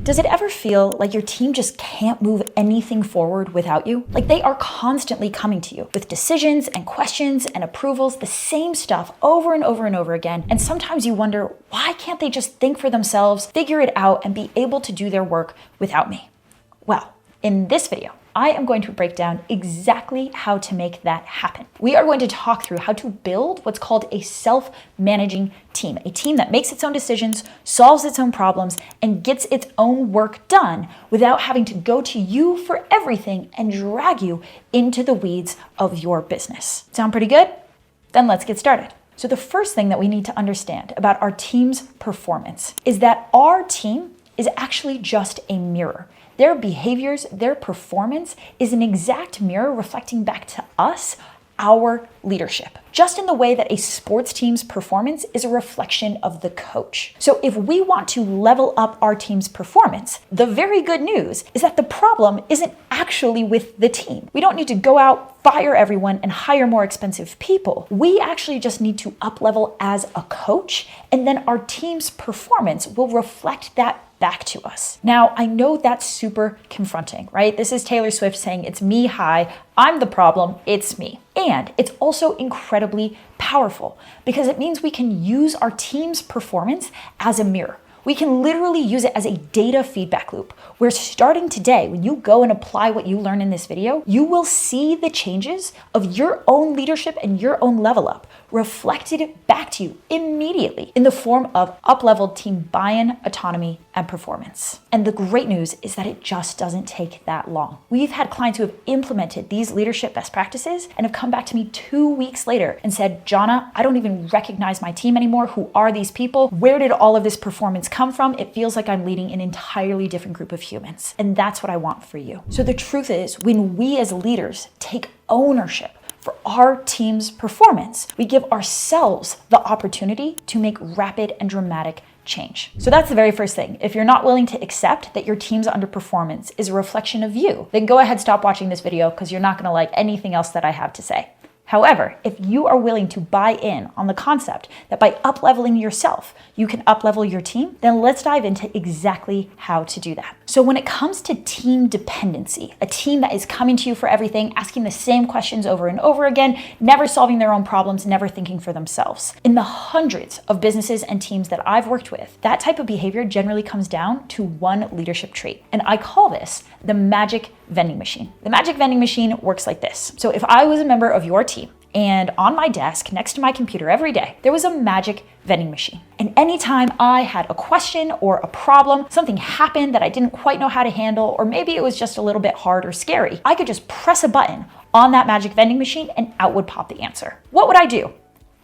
Does it ever feel like your team just can't move anything forward without you? Like they are constantly coming to you with decisions and questions and approvals, the same stuff over and over and over again. And sometimes you wonder, why can't they just think for themselves, figure it out, and be able to do their work without me? Well, in this video, I am going to break down exactly how to make that happen. We are going to talk through how to build what's called a self-managing team, a team that makes its own decisions, solves its own problems, and gets its own work done without having to go to you for everything and drag you into the weeds of your business. Sound pretty good? Then let's get started. So the first thing that we need to understand about our team's performance is that our team is actually just a mirror. Their behaviors, their performance is an exact mirror reflecting back to us, our leadership. Just in the way that a sports team's performance is a reflection of the coach. So if we want to level up our team's performance, the very good news is that the problem isn't actually with the team. We don't need to go out, fire everyone, and hire more expensive people. We actually just need to up level as a coach, and then our team's performance will reflect that back to us. Now, I know that's super confronting, right? This is Taylor Swift saying, it's me, hi, I'm the problem, it's me. And it's also incredibly powerful because it means we can use our team's performance as a mirror. We can literally use it as a data feedback loop where starting today, when you go and apply what you learn in this video, you will see the changes of your own leadership and your own level up reflected back to you immediately in the form of up-leveled team buy-in, autonomy, and performance. And the great news is that it just doesn't take that long. We've had clients who have implemented these leadership best practices and have come back to me 2 weeks later and said, Jhana, I don't even recognize my team anymore. Who are these people? Where did all of this performance come from? It feels like I'm leading an entirely different group of humans. And that's what I want for you. So the truth is, when we as leaders take ownership for our team's performance, we give ourselves the opportunity to make rapid and dramatic change. So that's the very first thing. If you're not willing to accept that your team's underperformance is a reflection of you, then go ahead, stop watching this video because you're not going to like anything else that I have to say. However, if you are willing to buy in on the concept that by up-leveling yourself, you can up-level your team, then let's dive into exactly how to do that. So when it comes to team dependency, a team that is coming to you for everything, asking the same questions over and over again, never solving their own problems, never thinking for themselves. In the hundreds of businesses and teams that I've worked with, that type of behavior generally comes down to one leadership trait. And I call this the magic vending machine. The magic vending machine works like this. So if I was a member of your team and on my desk next to my computer every day, there was a magic vending machine. And anytime I had a question or a problem, something happened that I didn't quite know how to handle, or maybe it was just a little bit hard or scary, I could just press a button on that magic vending machine and out would pop the answer. What would I do?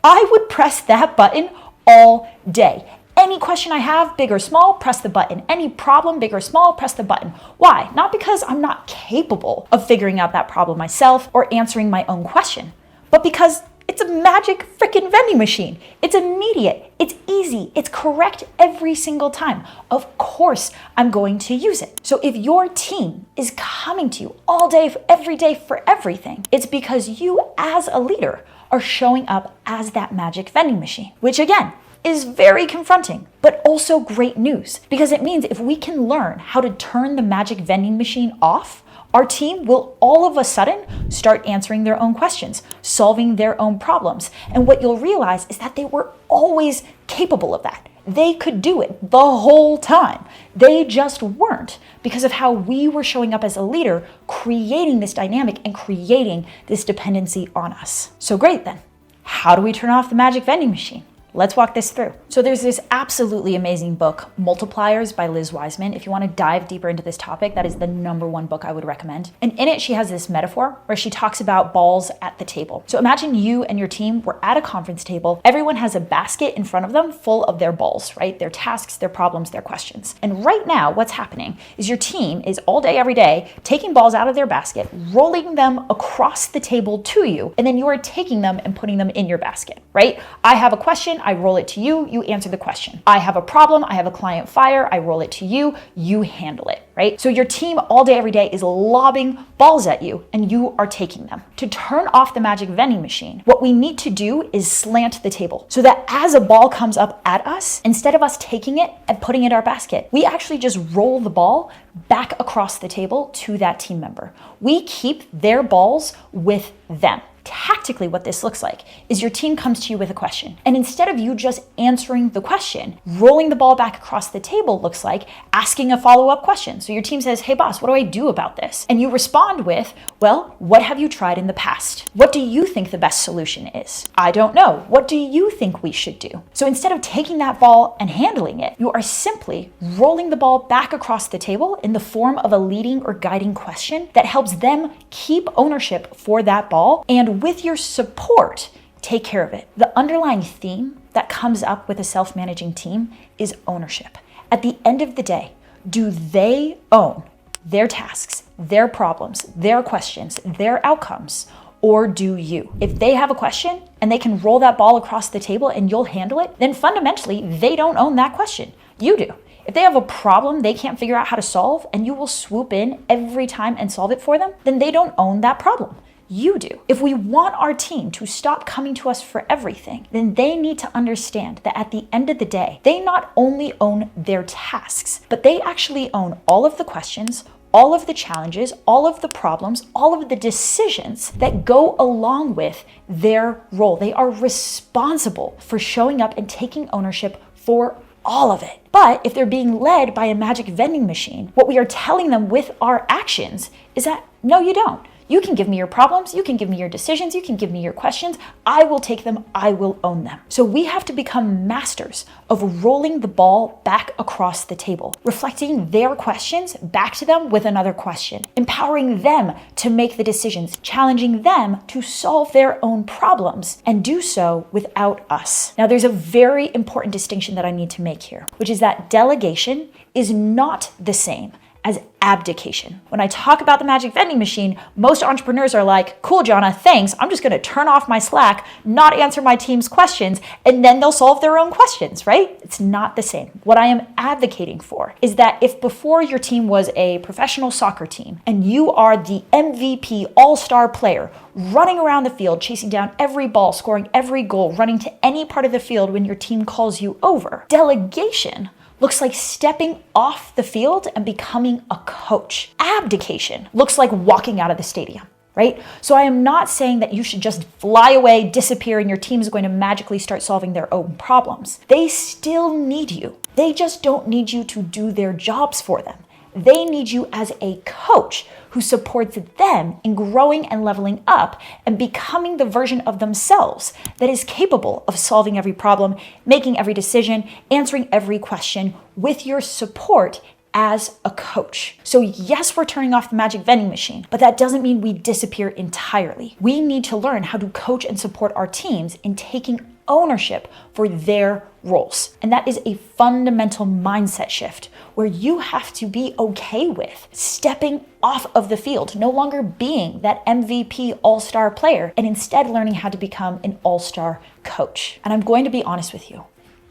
I would press that button all day. Any question I have, big or small, press the button. Any problem, big or small, press the button. Why? Not because I'm not capable of figuring out that problem myself or answering my own question, but because it's a magic freaking vending machine. It's immediate, it's easy, it's correct every single time. Of course, I'm going to use it. So if your team is coming to you all day, every day for everything, it's because you as a leader are showing up as that magic vending machine, which again, is very confronting, but also great news because it means if we can learn how to turn the magic vending machine off, our team will all of a sudden start answering their own questions, solving their own problems. And what you'll realize is that they were always capable of that. They could do it the whole time. They just weren't because of how we were showing up as a leader, creating this dynamic and creating this dependency on us. So great then. How do we turn off the magic vending machine? Let's walk this through. So there's this absolutely amazing book, Multipliers by Liz Wiseman. If you want to dive deeper into this topic, that is the #1 book I would recommend. And in it, she has this metaphor where she talks about balls at the table. So imagine you and your team were at a conference table. Everyone has a basket in front of them full of their balls, right? Their tasks, their problems, their questions. And right now, what's happening is your team is all day, every day, taking balls out of their basket, rolling them across the table to you, and then you are taking them and putting them in your basket, right? I have a question. I roll it to you, you answer the question. I have a problem, I have a client fire, I roll it to you, you handle it, right? So your team all day, every day is lobbing balls at you and you are taking them. To turn off the magic vending machine, what we need to do is slant the table so that as a ball comes up at us, instead of us taking it and putting it in our basket, we actually just roll the ball back across the table to that team member. We keep their balls with them. Tactically, what this looks like is your team comes to you with a question. And instead of you just answering the question, rolling the ball back across the table looks like asking a follow-up question. So your team says, hey boss, what do I do about this? And you respond with, well, what have you tried in the past? What do you think the best solution is? I don't know. What do you think we should do? So instead of taking that ball and handling it, you are simply rolling the ball back across the table in the form of a leading or guiding question that helps them keep ownership for that ball, and with your support, take care of it. The underlying theme that comes up with a self-managing team is ownership. At the end of the day, do they own their tasks, their problems, their questions, their outcomes, or do you? If they have a question and they can roll that ball across the table and you'll handle it, then fundamentally, they don't own that question. You do. If they have a problem they can't figure out how to solve and you will swoop in every time and solve it for them, then they don't own that problem. You do. If we want our team to stop coming to us for everything, then they need to understand that at the end of the day, they not only own their tasks, but they actually own all of the questions, all of the challenges, all of the problems, all of the decisions that go along with their role. They are responsible for showing up and taking ownership for all of it. But if they're being led by a magic vending machine, what we are telling them with our actions is that, no, you don't. You can give me your problems, you can give me your decisions, you can give me your questions. I will take them, I will own them. So we have to become masters of rolling the ball back across the table, reflecting their questions back to them with another question, empowering them to make the decisions, challenging them to solve their own problems, and do so without us. Now, there's a very important distinction that I need to make here, which is that delegation is not the same as abdication. When I talk about the magic vending machine, most entrepreneurs are like, cool, Jhana, thanks. I'm just going to turn off my Slack, not answer my team's questions, and then they'll solve their own questions, right? It's not the same. What I am advocating for is that if before your team was a professional soccer team and you are the MVP all-star player running around the field, chasing down every ball, scoring every goal, running to any part of the field when your team calls you over, delegation looks like stepping off the field and becoming a coach. Abdication looks like walking out of the stadium, right? So I am not saying that you should just fly away, disappear, and your team is going to magically start solving their own problems. They still need you. They just don't need you to do their jobs for them. They need you as a coach who supports them in growing and leveling up and becoming the version of themselves that is capable of solving every problem, making every decision, answering every question with your support as a coach. So yes, we're turning off the magic vending machine, but that doesn't mean we disappear entirely. We need to learn how to coach and support our teams in taking ownership for their roles. And that is a fundamental mindset shift where you have to be okay with stepping off of the field, no longer being that MVP all-star player, and instead learning how to become an all-star coach. And I'm going to be honest with you,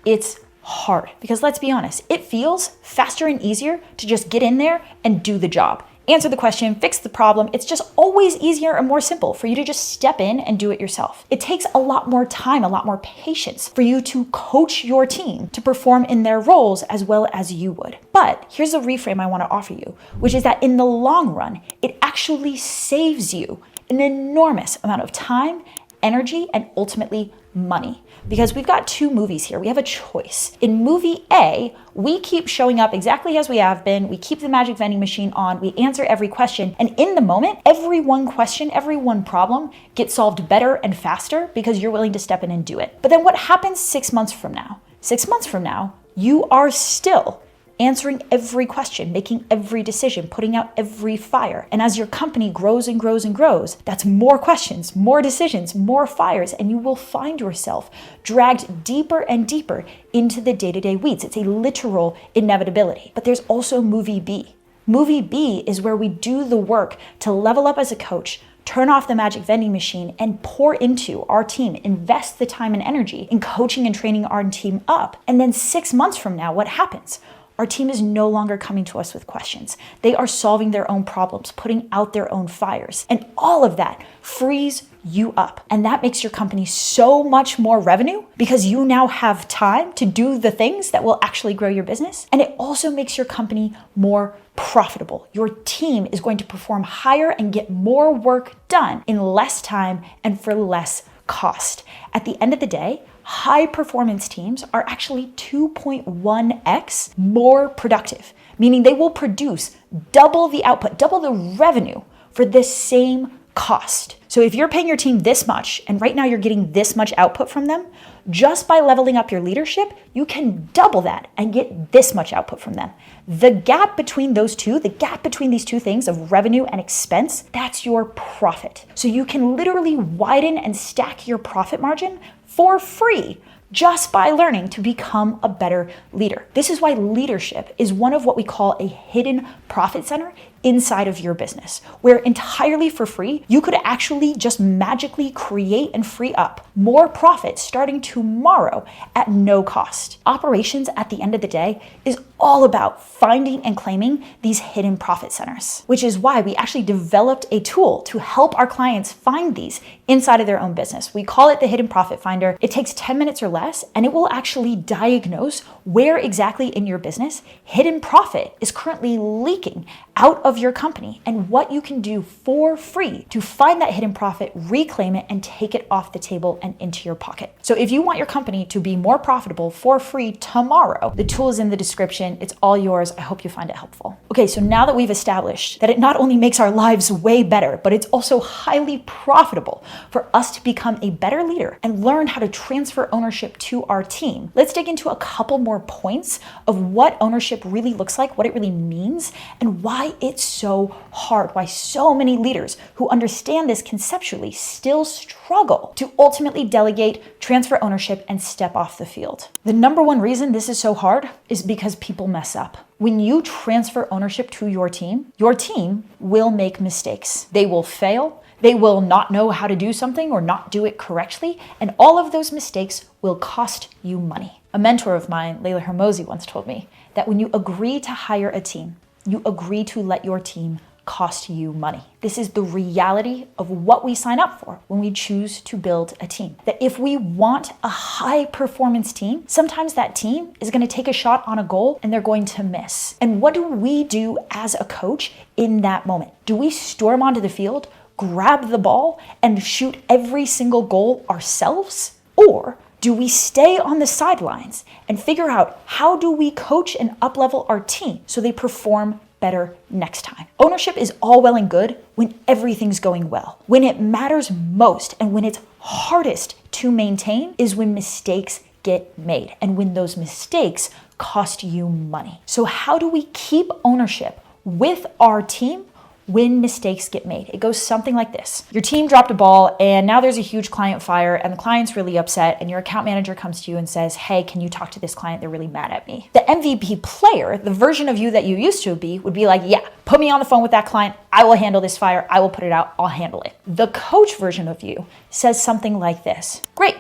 it's hard because let's be honest, it feels faster and easier to just get in there and do the job. Answer the question, fix the problem. It's just always easier and more simple for you to just step in and do it yourself. It takes a lot more time, a lot more patience for you to coach your team to perform in their roles as well as you would. But here's a reframe I want to offer you, which is that in the long run, it actually saves you an enormous amount of time, energy, and ultimately money. Because we've got two movies here. We have a choice. In movie A, we keep showing up exactly as we have been. We keep the magic vending machine on. We answer every question. And in the moment, every one question, every one problem gets solved better and faster because you're willing to step in and do it. But then what happens 6 months from now? 6 months from now, you are still answering every question, making every decision, putting out every fire. And as your company grows and grows and grows, that's more questions, more decisions, more fires, and you will find yourself dragged deeper and deeper into the day-to-day weeds. It's a literal inevitability. But there's also movie B. Movie B is where we do the work to level up as a coach, turn off the magic vending machine and pour into our team, invest the time and energy in coaching and training our team up. And then 6 months from now, what happens? Our team is no longer coming to us with questions. They are solving their own problems, putting out their own fires. And all of that frees you up. And that makes your company so much more revenue because you now have time to do the things that will actually grow your business. And it also makes your company more profitable. Your team is going to perform higher and get more work done in less time and for less cost. At the end of the day, high performance teams are actually 2.1x more productive, meaning they will produce double the output, double the revenue for the same cost. So if you're paying your team this much, and right now you're getting this much output from them, just by leveling up your leadership, you can double that and get this much output from them. The gap between those two, the gap between these two things of revenue and expense, that's your profit. So you can literally widen and stack your profit margin for free just by learning to become a better leader. This is why leadership is one of what we call a hidden profit center inside of your business, where entirely for free, you could actually just magically create and free up more profit starting tomorrow at no cost. Operations at the end of the day is all about finding and claiming these hidden profit centers, which is why we actually developed a tool to help our clients find these inside of their own business. We call it the Hidden Profit Finder. It takes 10 minutes or less, and it will actually diagnose where exactly in your business hidden profit is currently leaking out of your company and what you can do for free to find that hidden profit, reclaim it, and take it off the table and into your pocket. So if you want your company to be more profitable for free tomorrow, the tool is in the description. It's all yours. I hope you find it helpful. Okay, so now that we've established that it not only makes our lives way better, but it's also highly profitable for us to become a better leader and learn how to transfer ownership to our team, let's dig into a couple more points of what ownership really looks like, what it really means, and why it's so hard, why so many leaders who understand this conceptually still struggle to ultimately delegate, transfer ownership, and step off the field. The number one reason this is so hard is because people mess up. When you transfer ownership to your team will make mistakes. They will fail. They will not know how to do something or not do it correctly, and all of those mistakes will cost you money. A mentor of mine, Layla Hermosi, once told me that when you agree to hire a team, you agree to let your team cost you money. This is the reality of what we sign up for when we choose to build a team. That if we want a high performance team, sometimes that team is going to take a shot on a goal and they're going to miss. And what do we do as a coach in that moment? Do we storm onto the field, grab the ball, and shoot every single goal ourselves? Or do we stay on the sidelines and figure out how do we coach and up-level our team so they perform better next time? Ownership is all well and good when everything's going well. When it matters most and when it's hardest to maintain is when mistakes get made and when those mistakes cost you money. So how do we keep ownership with our team when mistakes get made? It goes something like this. Your team dropped a ball and now there's a huge client fire and the client's really upset and your account manager comes to you and says, hey, can you talk to this client? They're really mad at me. The MVP player, the version of you that you used to be, would be like, yeah, put me on the phone with that client. I will handle this fire. I will put it out. I'll handle it. The coach version of you says something like this. Great.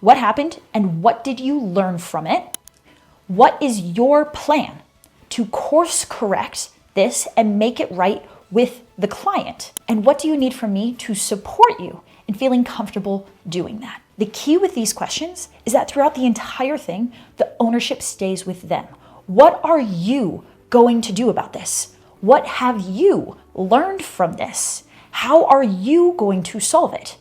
What happened and what did you learn from it? What is your plan to course correct this and make it right with the client? And what do you need from me to support you in feeling comfortable doing that? The key with these questions is that throughout the entire thing, the ownership stays with them. What are you going to do about this? What have you learned from this? How are you going to solve it?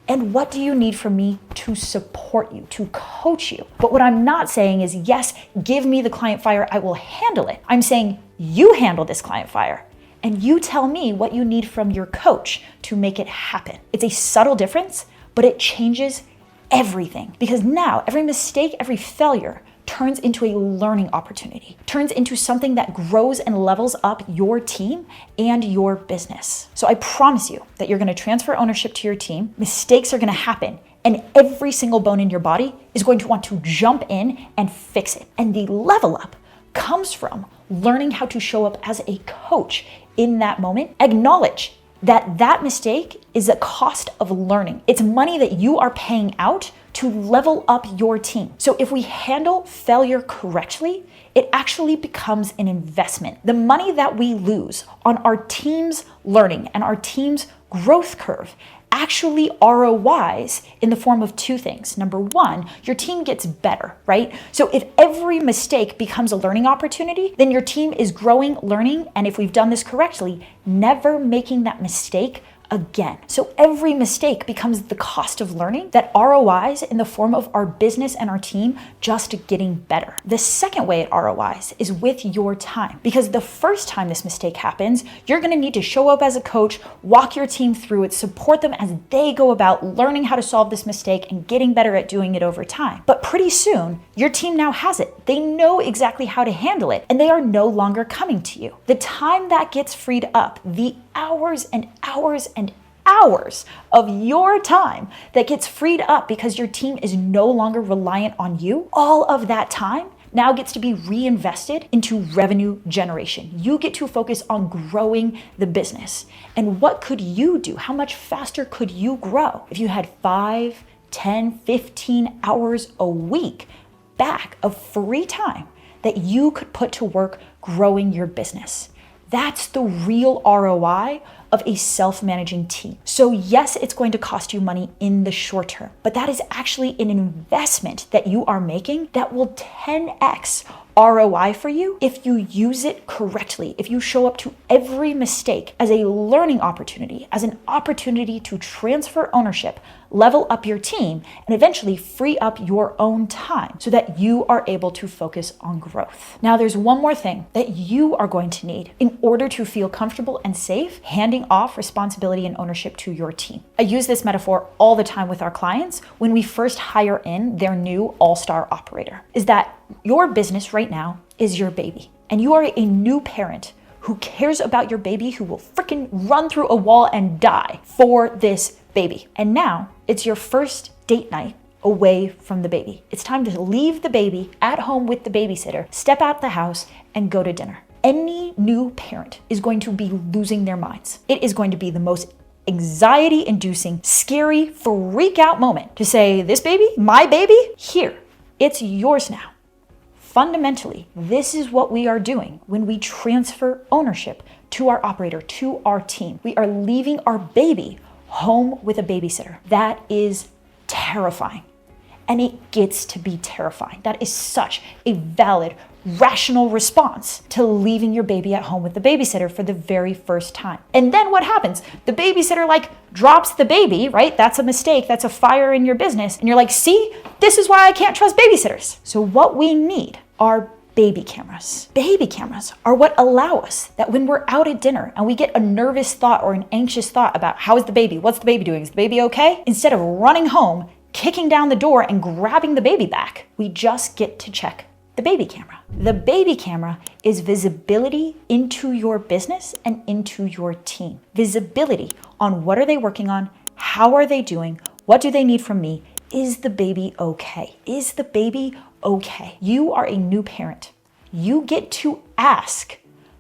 And what do you need from me to support you, to coach you? But what I'm not saying is, yes, give me the client fire, I will handle it. I'm saying you handle this client fire and you tell me what you need from your coach to make it happen. It's a subtle difference, but it changes everything because now every mistake, every failure turns into a learning opportunity, turns into something that grows and levels up your team and your business. So I promise you that you're going to transfer ownership to your team. Mistakes are going to happen and every single bone in your body is going to want to jump in and fix it. And the level up comes from learning how to show up as a coach in that moment, acknowledge that mistake is a cost of learning. It's money that you are paying out to level up your team. So if we handle failure correctly, it actually becomes an investment. The money that we lose on our team's learning and our team's growth curve actually ROIs in the form of two things. Number one, your team gets better, right? So if every mistake becomes a learning opportunity, then your team is growing, learning, and if we've done this correctly, never making that mistake again. So every mistake becomes the cost of learning that ROIs in the form of our business and our team just getting better. The second way it ROIs is with your time, because the first time this mistake happens, you're gonna need to show up as a coach, walk your team through it, support them as they go about learning how to solve this mistake and getting better at doing it over time. But pretty soon, your team now has it. They know exactly how to handle it, and they are no longer coming to you. The time that gets freed up, the hours and hours and hours of your time that gets freed up because your team is no longer reliant on you, all of that time now gets to be reinvested into revenue generation. You get to focus on growing the business. And what could you do? How much faster could you grow if you had 5, 10, 15 hours a week back of free time that you could put to work growing your business? That's the real ROI of a self-managing team. So yes, it's going to cost you money in the short term, but that is actually an investment that you are making that will 10x ROI for you if you use it correctly, if you show up to every mistake as a learning opportunity, as an opportunity to transfer ownership, level up your team, and eventually free up your own time so that you are able to focus on growth. Now, there's one more thing that you are going to need in order to feel comfortable and safe handing off responsibility and ownership to your team. I use this metaphor all the time with our clients when we first hire in their new all-star operator, is that your business right now is your baby, and you are a new parent who cares about your baby, who will freaking run through a wall and die for this baby. And now it's your first date night away from the baby. It's time to leave the baby at home with the babysitter, step out the house, and go to dinner. Any new parent is going to be losing their minds. It is going to be the most anxiety-inducing, scary, freak out moment to say, this baby, my baby, here, it's yours now. Fundamentally, this is what we are doing when we transfer ownership to our operator, to our team. We are leaving our baby home with a babysitter. That is terrifying. And it gets to be terrifying. That is such a valid, rational response to leaving your baby at home with the babysitter for the very first time. And then what happens? The babysitter drops the baby, right? That's a mistake. That's a fire in your business. And you're like, see, this is why I can't trust babysitters. So what we need are baby cameras. Baby cameras are what allow us that when we're out at dinner and we get a nervous thought or an anxious thought about how is the baby? What's the baby doing? Is the baby okay? Instead of running home, kicking down the door and grabbing the baby back, we just get to check the baby camera. The baby camera is visibility into your business and into your team. Visibility on what are they working on? How are they doing? What do they need from me? Is the baby okay? Is the baby okay? You are a new parent. You get to ask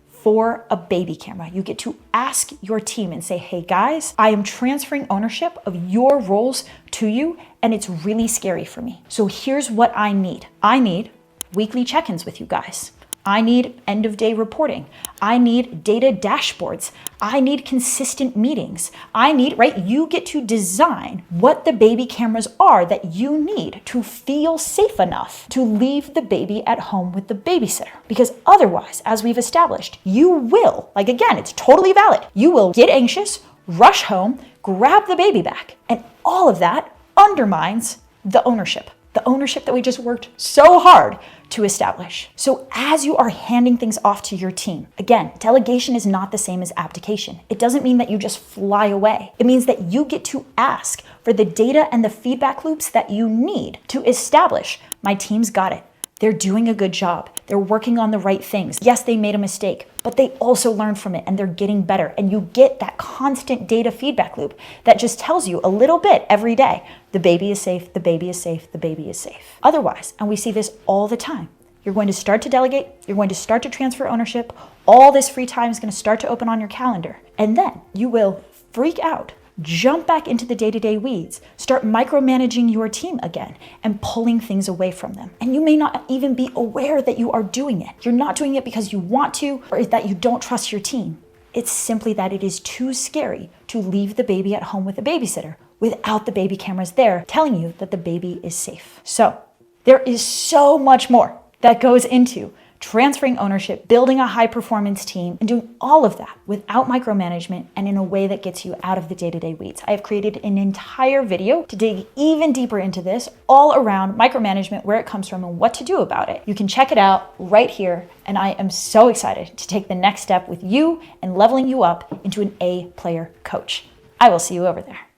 for a baby camera. You get to ask your team and say, hey guys, I am transferring ownership of your roles to you, and it's really scary for me. So here's what I need. I need weekly check-ins with you guys. I need end of day reporting. I need data dashboards. I need consistent meetings. You get to design what the baby cameras are that you need to feel safe enough to leave the baby at home with the babysitter. Because otherwise, as we've established, you will, again, it's totally valid. You will get anxious, rush home, grab the baby back. And all of that undermines the ownership that we just worked so hard to establish. So as you are handing things off to your team, again, delegation is not the same as abdication. It doesn't mean that you just fly away. It means that you get to ask for the data and the feedback loops that you need to establish, my team's got it. They're doing a good job. They're working on the right things. Yes, they made a mistake, but they also learned from it and they're getting better. And you get that constant data feedback loop that just tells you a little bit every day. The baby is safe, the baby is safe, the baby is safe. Otherwise, and we see this all the time, you're going to start to delegate, you're going to start to transfer ownership, all this free time is going to start to open on your calendar. And then you will freak out. Jump back into the day-to-day weeds. Start micromanaging your team again and pulling things away from them. And you may not even be aware that you are doing it. You're not doing it because you want to or that you don't trust your team. It's simply that it is too scary to leave the baby at home with a babysitter without the baby cameras there telling you that the baby is safe. So there is so much more that goes into transferring ownership, building a high-performance team, and doing all of that without micromanagement and in a way that gets you out of the day-to-day weeds. I have created an entire video to dig even deeper into this, all around micromanagement, where it comes from, and what to do about it. You can check it out right here, and I am so excited to take the next step with you and leveling you up into an A-player coach. I will see you over there.